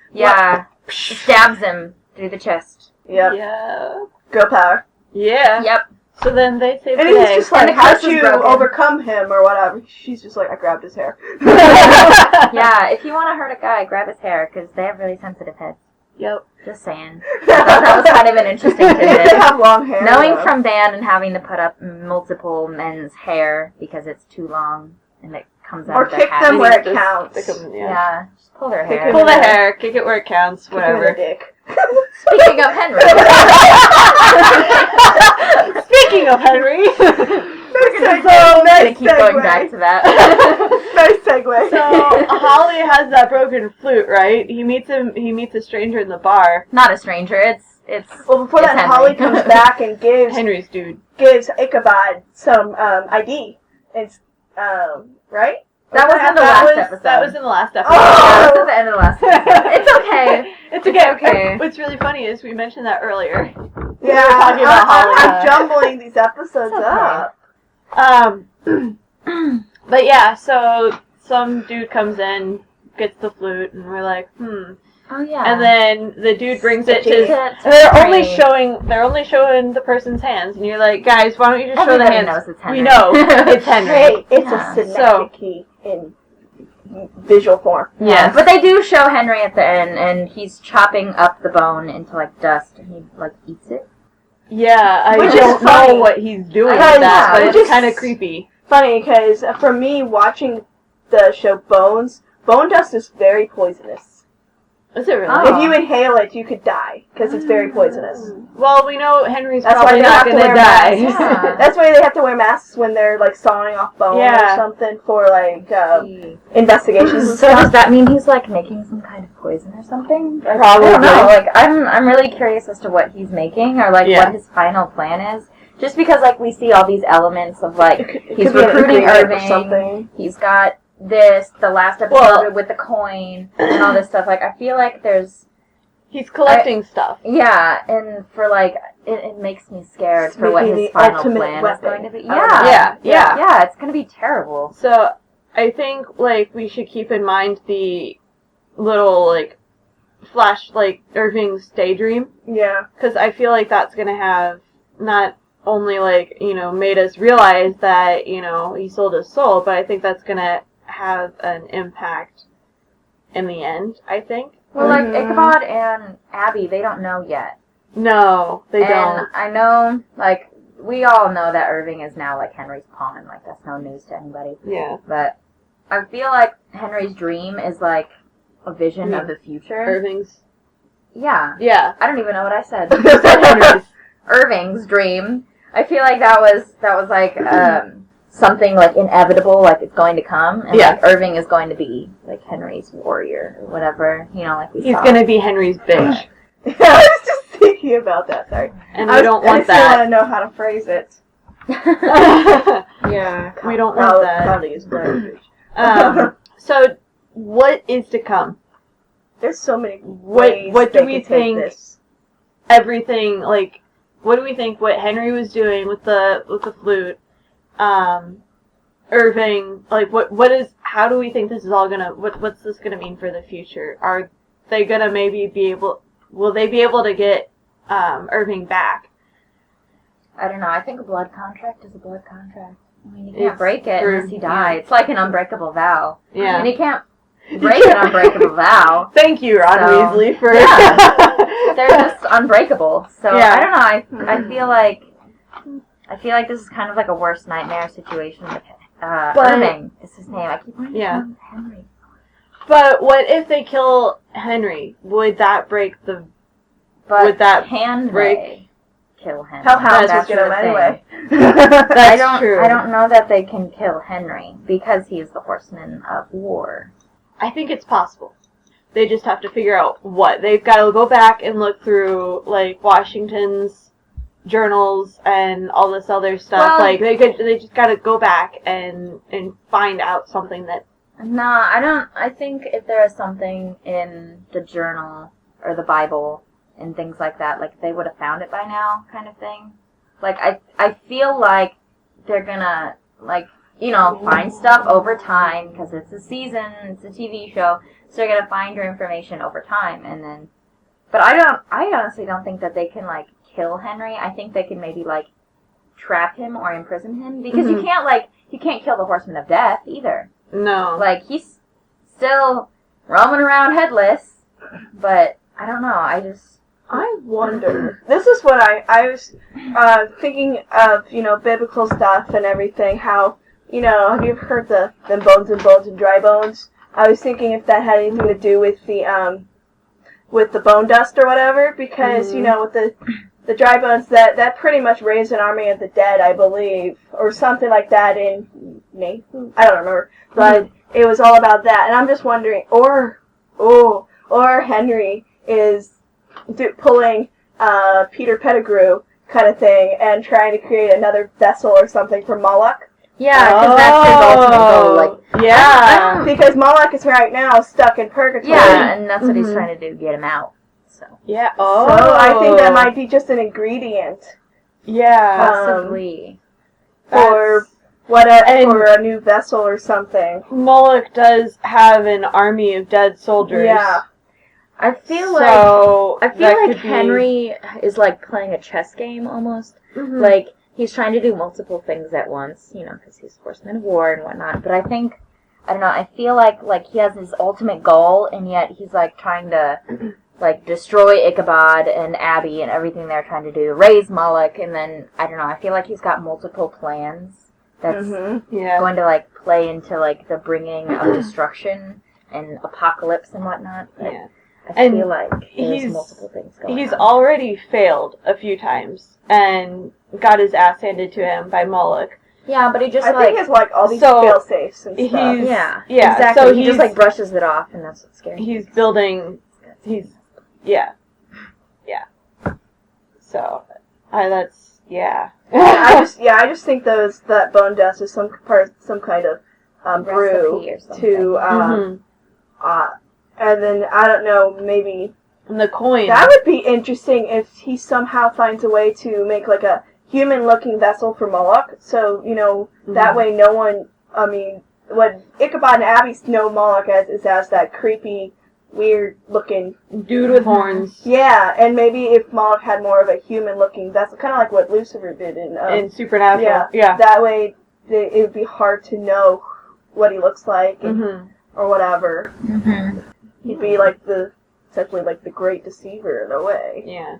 Stabs him through the chest. Yep. Yeah. Girl power. Yeah. Yep. So then they save And the he's day. just like, the how'd curse was you broken. overcome him or whatever? She's just like, I grabbed his hair. Yeah, if you want to hurt a guy, grab his hair, because they have really sensitive heads. Yep. Just saying. I thought that was kind of an interesting They tidbit. have long hair. Knowing though. from Dan and having to put up multiple men's hair because it's too long and it comes out Or of their kick habits. them where it Just counts. stick 'em, Yeah, just pull their Kick hair. him Pull the Yeah. hair, kick it where it counts, Kick him in the whatever. dick. Speaking of Henry. Speaking of Henry. I'm gonna keep going back to that. Nice segue. So Holly has that broken flute, right? He meets a stranger in the bar. Not a stranger. It's Well, before it's that, Henry. Holly comes back and gives Henry's dude. Ichabod some ID. It's right. That was in the last episode. That was in the last episode. Oh! That was at the end of the last episode. It's okay. It's okay. okay. What's really funny is we mentioned that earlier. Yeah, talking about Holly. I'm jumbling these episodes It's okay. up. But yeah, so some dude comes in, gets the flute, and we're like, Oh yeah. And then the dude brings it to. To They're only Henry. showing the person's hands, and you're like, guys, why don't you just show the Everybody hands? knows it's Henry. We know it's Henry. Hey, it's Yeah. a synecdoche in visual form. Yes. But they do show Henry at the end, and he's chopping up the bone into like dust, and he like eats it. Yeah, I Which is don't know funny. what he's doing I with know, that, but which it's is- kind of creepy. Funny, because for me, watching the show Bones, bone dust is very poisonous. Is it really? Oh. If you inhale it, you could die, because it's very poisonous. Well, we know Henry's That's probably why they not have to gonna wear die. masks. Yeah. That's why they have to wear masks when they're like sawing off bone Yeah. or something for like investigations and So does stuff. that mean he's like making some kind of poison or something? I Probably. don't know. Like I'm really curious as to what he's making or like Yeah. what his final plan is. Just because like we see all these elements of like It he's could be an recruiting ingredient or Irving. something. He's got this, the last episode Well- with the coin and all this stuff. Like I feel like there's He's collecting stuff. and for like it makes me scared It's for what making his the final ultimate plan is weapon. going to be. I don't know. Yeah. It's gonna be terrible. So I think like we should keep in mind the little like flash like Irving's daydream, Yeah. because I feel like that's gonna have not only like made us realize that he sold his soul, but I think that's gonna have an impact in the end. I think. Well, like Mhm. Ichabod and Abby, they don't know yet. No, they and don't. I know, like, we all know that Irving is now, like, Henry's pawn. Like, that's no news to anybody. Yeah. But I feel like Henry's dream is, like, a vision of the future. Irving's. Yeah. Yeah. I don't even know what I said. You said Henry's. Irving's dream. I feel like that was like, something, like, inevitable, like, it's going to come. And, Yeah. like, Irving is going to be, like, Henry's warrior or whatever. Like we He's saw. gonna be Henry's bitch, I was just thinking about that. Sorry. and we don't want I still want that. to know how to phrase it. Yeah, we don't want that. Probably is better. So, what is to come? There's so many What ways do they we could take think? this. Everything like, what do we think? What Henry was doing with the flute, Irving, like what is? How do we think this is all gonna? What's this gonna mean for the future? Are they gonna maybe be able? Will they be able to get Irving back? I don't know. I think a blood contract is a blood contract. I mean, you It's can't break it true, unless you die. It's like an unbreakable vow. Yeah. And you can't break an unbreakable vow. Thank you, Ron So, Weasley, for. They're just unbreakable. So Yeah. I don't know. I feel like this is kind of like a worst nightmare situation with Irving. Is his name? I keep wanting to Yeah. call him Henry. But what if they kill Henry? Would that break the? But Would that can break- they kill him? Hellhounds That's would get him the thing. anyway. That's true. I don't know that they can kill Henry because he is the horseman of war. I think it's possible. They just have to figure out what. They've got to go back and look through, like, Washington's journals and all this other stuff. Well- Like, they just got to go back and find out something that... No, I don't. I think if there is something in the journal or the Bible and things like that, like they would have found it by now, kind of thing. Like I feel like they're gonna find stuff over time because it's a season, it's a TV show, so they're gonna find your information over time, and then. But I honestly don't think that they can like kill Henry. I think they can maybe like trap him or imprison him because you can't kill the Horseman of Death either. No. Like, he's still roaming around headless, but I don't know. I wonder. This is what I was thinking of, biblical stuff and everything. How, have you ever heard them bones and dry bones? I was thinking if that had anything to do with the bone dust or whatever, because with the dry bones that pretty much raised an army of the dead, I believe, or something like that in Nathan. I don't remember, but it was all about that. And I'm just wondering, or Henry is pulling Peter Pettigrew kind of thing and trying to create another vessel or something for Moloch. Yeah, because that's his ultimate goal. Yeah. Because Moloch is right now stuck in purgatory. Yeah, and that's what he's trying to do, get him out. So. Yeah. Oh. So I think that might be just an ingredient. Yeah. Possibly. For whatever, for a new vessel or something. Moloch does have an army of dead soldiers. Yeah. I feel like Henry is like playing a chess game almost. Mm-hmm. Like he's trying to do multiple things at once, because he's horseman of war and whatnot. But I don't know. I feel like he has his ultimate goal, and yet he's like trying to like destroy Ichabod and Abby and everything they're trying to do, raise Moloch, and then I don't know. I feel like he's got multiple plans that's going to like play into like the bringing of destruction and apocalypse and whatnot. But I feel like there's multiple things going on. He's already failed a few times and got his ass handed to him by Moloch. Yeah, but he just I think it's like all these fail-safes and stuff. Yeah, exactly. So he just like brushes it off, and that's what's scary. He's building. Yeah. So, I just think that bone dust is some kind of brew to and then I don't know, maybe the coin. That would be interesting if he somehow finds a way to make like a human-looking vessel for Moloch. So that way no one. I mean, what Ichabod and Abby know Moloch as that creepy, weird-looking dude with horns. Yeah, and maybe if Moloch had more of a human-looking vessel, kind of like what Lucifer did in Supernatural. Yeah. That way, it would be hard to know what he looks like or whatever. Mm-hmm. He'd be essentially like the great deceiver in a way. Yeah.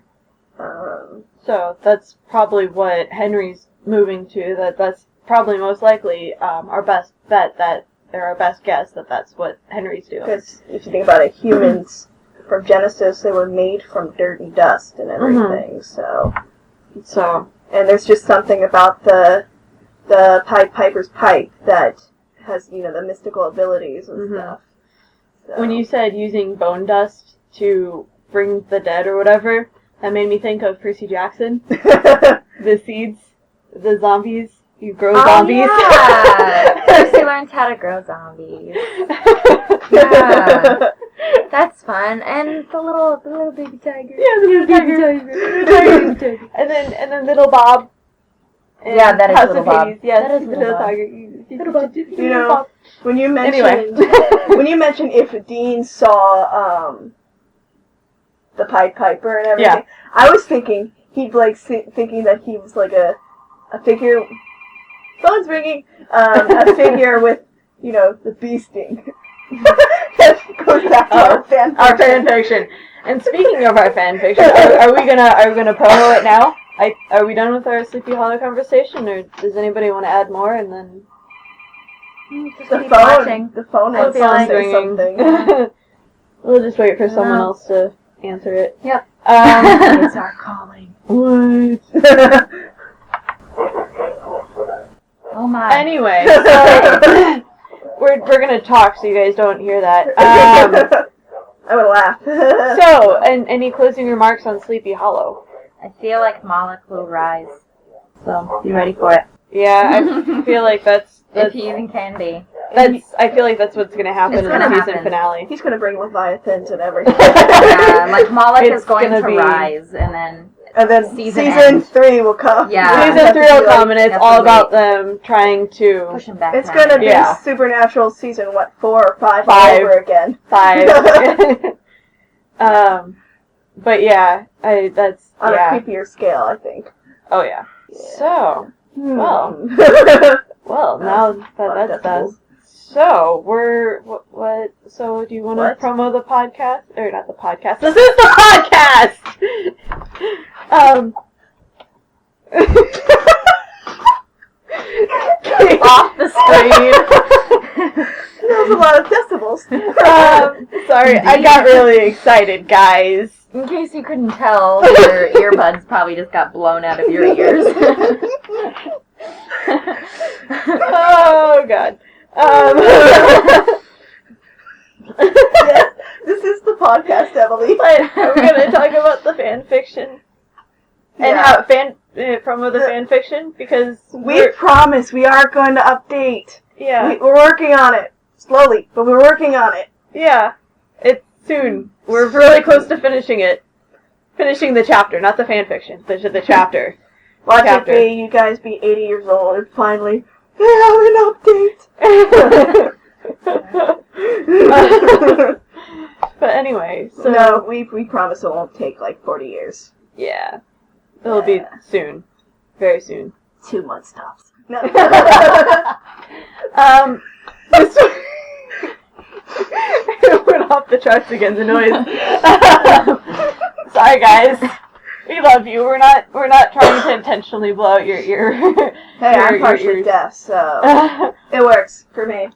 So that's probably what Henry's moving to. That's probably most likely our best bet our best guess that's what Henry's doing. Because if you think about it, humans from Genesis, they were made from dirt and dust and everything. So, and there's just something about the Pied Piper's pipe that has the mystical abilities and stuff. So. When you said using bone dust to bring the dead or whatever, that made me think of Percy Jackson. The seeds, the zombies. You grow zombies. Yeah. Percy learns how to grow zombies. Yeah. That's fun. And the little baby tiger. Yeah, the little baby tiger. And then little Bob. Yeah, that is House little of Bob. Hades. Yes, that is little tiger. Little Bob. When you mentioned if Dean saw the Pied Piper and everything, I was thinking he'd thinking that he was like a figure. Phone's ringing. A figure with the bee sting. That goes back to our fan fiction. And speaking of our fan fiction, are we gonna promo it now? Are we done with our Sleepy Hollow conversation, or does anybody want to add more? And then the phone will say something. We'll just wait for someone else to answer it. Yep. It's our calling. What? Oh my. Anyway, so we're gonna talk so you guys don't hear that. I would laugh. So, and any closing remarks on Sleepy Hollow? I feel like Moloch will rise. So, be ready for it. Yeah, I feel like that's if he even can be. I feel like that's what's gonna happen in the season finale. He's gonna bring Leviathans and everything. Yeah, like Moloch is going to rise, and then season 3 will come. Yeah. Season 3 will come, and it's all about them trying to push him back. It's gonna be Supernatural season 4 or 5 all over again. 5. But yeah, that's on a creepier scale, I think. Oh yeah. So, well, now that's done. So, so do you want to What? promo the podcast? Or not the podcast. This is the podcast! Off the screen. That was a lot of decibels. Sorry, I got really excited, guys. In case you couldn't tell, your earbuds probably just got blown out of your ears. Oh, God. Yes, this is the podcast, Emily. But are we going to talk about the fan fiction? And how promo the fan fiction? Because we promise we are going to update. Yeah. We're working on it. Slowly, but we're working on it. Yeah. It's soon. We're really close to finishing it. Finishing the chapter, not the fan fiction. The chapter. Watch it be, you guys be 80 years old and finally, they have an update. But anyway, so... No, we promise it won't take like 40 years. Yeah. It'll be soon. Very soon. 2 months tops. No. This it went off the charts again, the noise. Sorry, guys. We love you. We're not trying to intentionally blow out your ear. Hey, I'm partially deaf, so it works for me.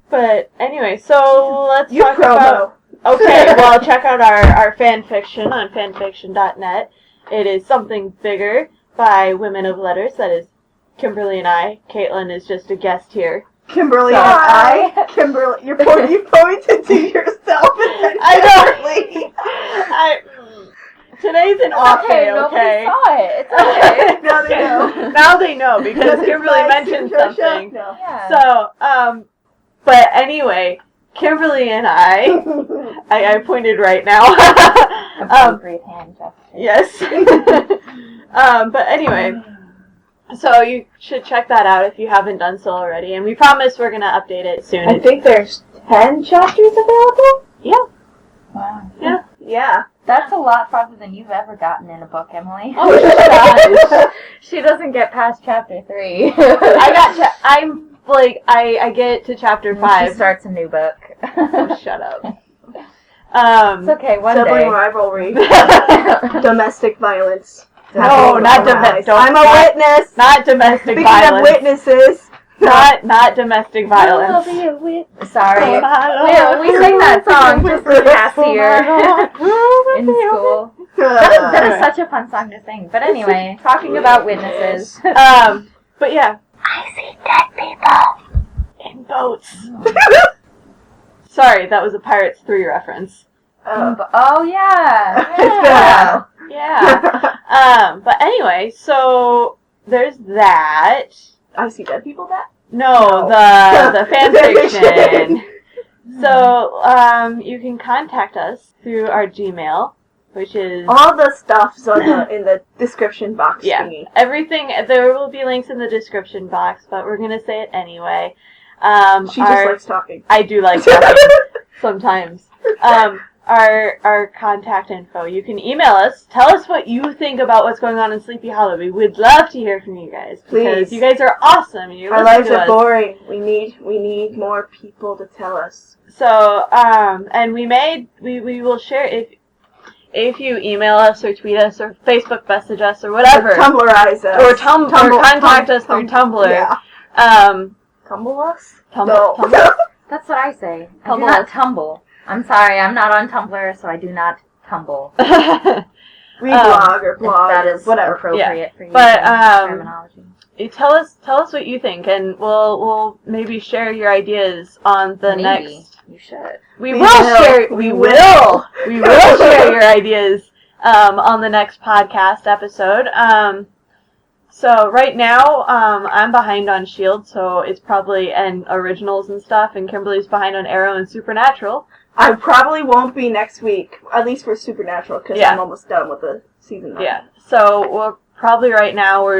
But anyway, so let's You talk promo. about... Okay, well, check out our fan fiction on fanfiction.net. It is Something Bigger by Women of Letters. That is Kimberly and I. Caitlin is just a guest here. Kimberly and Hi. I. Kimberly, you pointed to yourself intentionally. Today's an off day, okay? Nobody saw it. It's okay. Now they know. Now they know because Kimberly mentioned something. No. Yeah. So, but anyway, Kimberly and I pointed right now. Appropriate hand gesture. Yes. But anyway, so you should check that out if you haven't done so already. And we promise we're going to update it soon. I think there's 10 chapters available. Yeah. Wow. Yeah. Yeah. That's a lot farther than you've ever gotten in a book, Emily. Oh, she does. She doesn't get past chapter 3. I get to chapter 5. She starts a new book. Oh, shut up. It's okay, one Sibling day. rivalry. Domestic violence. No, not domestic. I'm a witness. Not domestic Speaking violence. of witnesses. Not domestic violence. Sorry. We sing that song just this past year in school. That is such a fun song to sing. But anyway, talking about witnesses. But yeah. I see dead people. In boats. Sorry, that was a Pirates 3 reference. Oh yeah. It's been a while. Yeah. But anyway, so there's that. I see dead people that? No, the fan fiction. So, you can contact us through our Gmail, which is... All the stuff's in the description box thingy. Everything, there will be links in the description box, but we're going to say it anyway. She just likes talking. I do like talking sometimes. Our contact info. You can email us. Tell us what you think about what's going on in Sleepy Hollow. We would love to hear from you guys. Because Please. you guys are awesome. Our lives are boring. We need more people to tell us. So, and we will share if you email us or tweet us or Facebook message us or whatever. Or Tumblrize us. Or contact us through Tumblr. Yeah. Tumble us? Tumble. That's what I say. I do Tumble. not tumble. I'm sorry, I'm not on Tumblr, so I do not tumble. Reblog or blog. That is whatever. appropriate for you. But, terminology. Tell us what you think, and we'll maybe share your ideas on the next. You should. We will share your ideas on the next podcast episode. So right now, I'm behind on S.H.I.E.L.D., so it's probably and originals and stuff, and Kimberly's behind on Arrow and Supernatural. I probably won't be next week, at least for Supernatural, because I'm almost done with the season 9. Yeah, so we're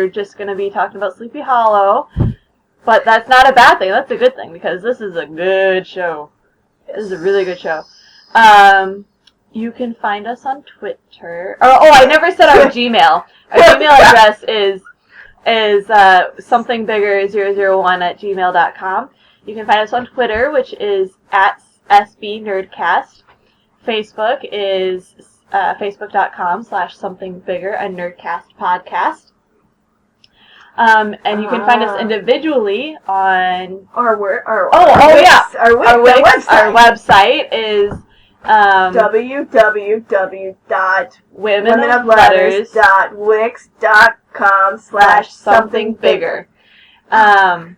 just going to be talking about Sleepy Hollow, but that's not a bad thing, that's a good thing, because this is a good show. Yes. This is a really good show. You can find us on Twitter. I never said our Gmail. Our Gmail address is somethingbigger001@gmail.com. You can find us on Twitter, which is at SBNerdcast. Facebook is facebook.com/somethingbigger, a Nerdcast podcast. And you can find us individually on our website is www.womenofletters.wix.com/somethingbigger. I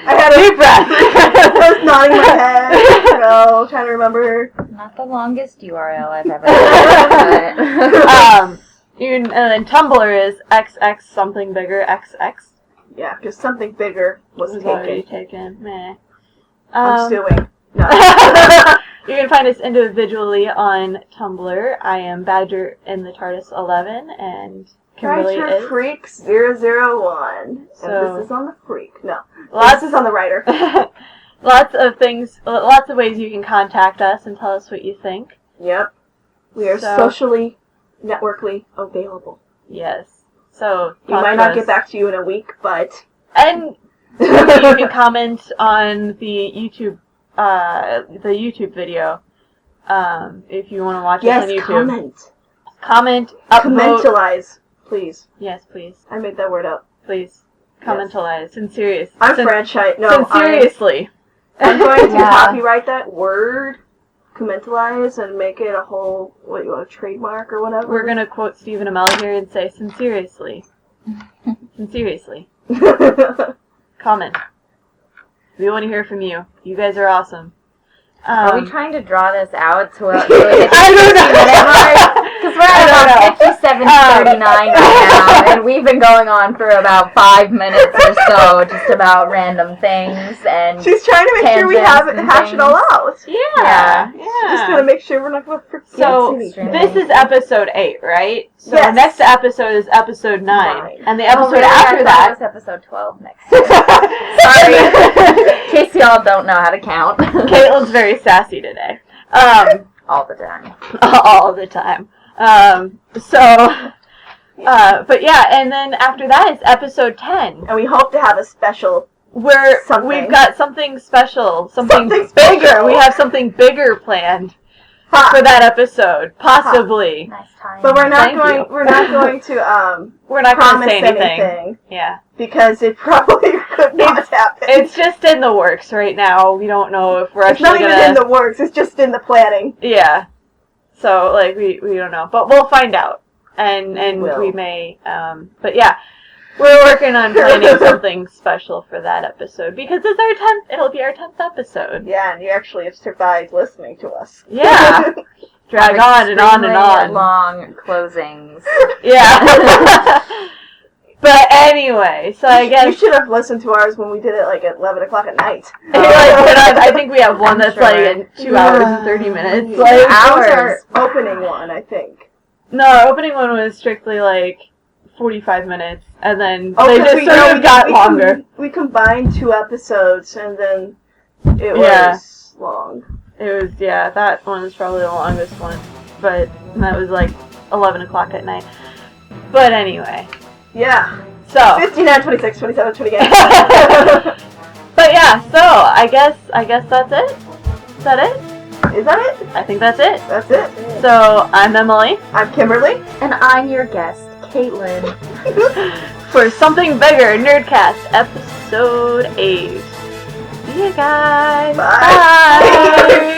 had a deep breath. I was nodding my head, trying to remember. Not the longest URL I've ever heard. And then Tumblr is xxsomethingbiggerxx. Yeah, because something bigger was already taken. Meh. I'm suing. No. You can find us individually on Tumblr. I am Badger in the TARDIS 11, and Kimberly is Freak 001. So and this is on the Freak. No, this is on the writer. Lots of ways you can contact us and tell us what you think. Yep, we are socially, networkly available. Yes. So we might not get back to you in a week, but you can comment on the YouTube video if you want to watch us on YouTube. Comment, upvote. Commentalize, please. Yes, please. I made that word up. Please. Commentalize. Sincerely. I'm franchise. No, sincerely. I'm going to copyright that word, commentalize, and make it a whole, a trademark or whatever. We're going to quote Stephen Amell here and say, sincerely. Sincerely. Comment. We want to hear from you. You guys are awesome. Are we trying to draw this out to a I don't know. Because we're at about 57:39 right now, and we've been going on for about 5 minutes or so, just about random things and she's trying to make sure we hash it all out. Yeah. Just gonna make sure we're not going to forget. So this is episode 8, right? So the next episode is episode 9, and the episode after that was episode 12 next year. Sorry, in case y'all don't know how to count. Caitlin's very sassy today. All the time. All the time. But yeah, and then after that is episode 10. And we hope to have a special we've got something special, something bigger. Special. We have something bigger planned for that episode, possibly. Nice time. But we're not going to we're not going to say anything. Yeah. Because it probably could not happen. It's just in the works right now. We don't know if we're actually going to... It's not even in the works. It's just in the planning. Yeah. So, we don't know. But we'll find out. And we may... but yeah. We're working on planning something special for that episode. Because it's our 10th... It'll be our 10th episode. Yeah, and you actually have survived listening to us. Yeah. Drag on and on and on. Long closings. Yeah. But anyway, so I guess... You should have listened to ours when we did it, at 11 o'clock at night. I think we have one that's, in 2 hours and 30 minutes. 2 hours. Our opening one, I think. No, our opening one was strictly, 45 minutes, and then they just sort of got longer. We combined 2 episodes, and then it was long. It was, that one was probably the longest one, but that was 11 o'clock at night. But anyway. Yeah. So 59, 26, 27, 28. But yeah, so I guess that's it. Is that it? Is that it? I think that's it. That's it. So I'm Emily. I'm Kimberly. And I'm your guest, Caitlin. For Something Bigger, Nerdcast, episode 8. See you guys. Bye. Bye.